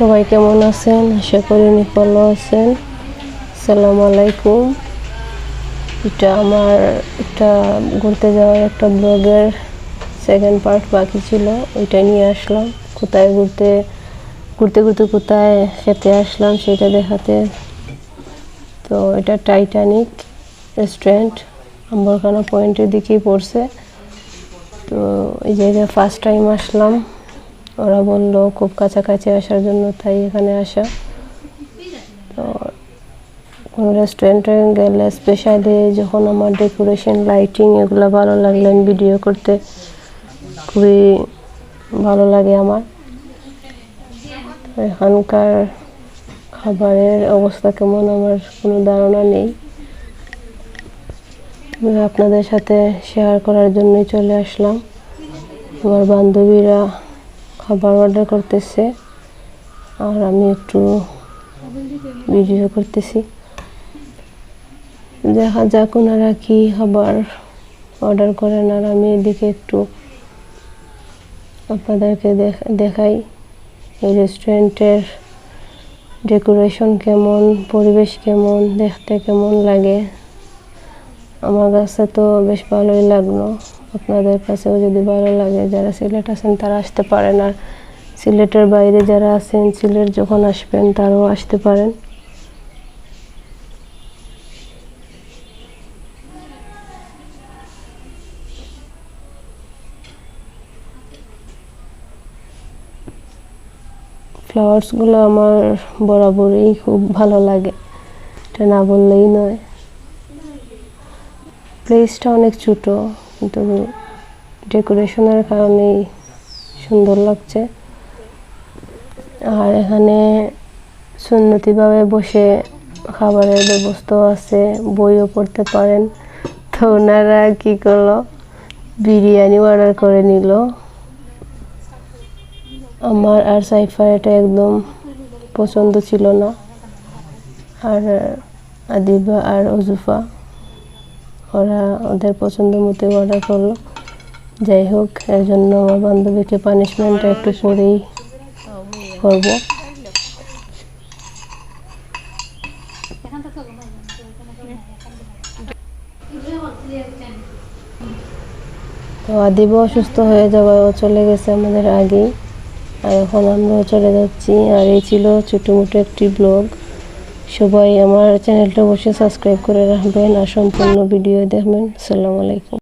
সবাই কেমন আছেন? আশা করি ভালো আছেন। আসসালামু আলাইকুম। এটা আমার একটা ঘুরতে যাওয়ার একটা ব্লগের সেকেন্ড পার্ট বাকি ছিল, ওইটা নিয়ে আসলাম। কোথায় ঘুরতে ঘুরতে কোথায় খেতে আসলাম সেটা দেখাতে। তো এটা টাইটানিক রেস্টুরেন্ট আম্বরখানা পয়েন্টের দিকেই পড়ছে। তো এই জায়গায় ফার্স্ট টাইম আসলাম, ওরা বললো খুব কাছাকাছি আসার জন্য, তাই এখানে আসা। তো কোনো রেস্টুরেন্টে গেলে স্পেশালি যখন আমার ডেকোরেশন লাইটিং এগুলো ভালো লাগলেন ভিডিও করতে খুবই ভালো লাগে আমার। এখানকার খাবারের অবস্থা কেমন আমার কোনো ধারণা নেই, আপনাদের সাথে শেয়ার করার জন্যই চলে আসলাম। আমার বান্ধবীরা খাবার অর্ডার করতেছে আর আমি একটু ভিডিও করতেছি। দেখা যাক ওনারা কি খাবার অর্ডার করেন, আর আমি এদিকে একটু আপনাদেরকে দেখাই এই রেস্টুরেন্টের ডেকোরেশন কেমন, পরিবেশ কেমন, দেখতে কেমন লাগে। আমার কাছে তো বেশ ভালোই লাগলো, আপনাদের কাছেও যদি ভালো লাগে, যারা সিলেট আছেন তারা আসতে পারেন, আর সিলেটের বাইরে যারা আছেন সিলেট যখন আসবেন তারাও আসতে পারেন। ফ্লাওয়ার্সগুলো আমার বরাবরই খুব ভালো লাগে, এটা না বললেই নয়। প্লেসটা অনেক ছোটো কিন্তু ডেকোরেশনের কারণেই সুন্দর লাগছে। আর এখানে সুন্নতিভাবে বসে খাবারের ব্যবস্থাও আছে, বইও পড়তে পারেন। তো ওনারা কী করলো, বিরিয়ানি অর্ডার করে নিল। আমার আর সাইফার এটা একদম পছন্দ ছিল না, আর আদিবা আর অজুফা ওরা ওদের পছন্দ মতো অর্ডার করলো। যাই হোক, এর জন্য আমার বান্ধবীকে পানিশমেন্টটা একটু পরেই করবো। তো আদিবা অসুস্থ হয়ে যাওয়ায় ও চলে গেছে আমাদের আগেই, আর এখন আমরাও চলে যাচ্ছি। আর এই ছিল ছোটো মোটো একটি ব্লগ। সবাই আমার চ্যানেলটা অবশ্যই সাবস্ক্রাইব করে রাখবেন আর সম্পূর্ণ ভিডিও দেখবেন। আসসালামু আলাইকুম।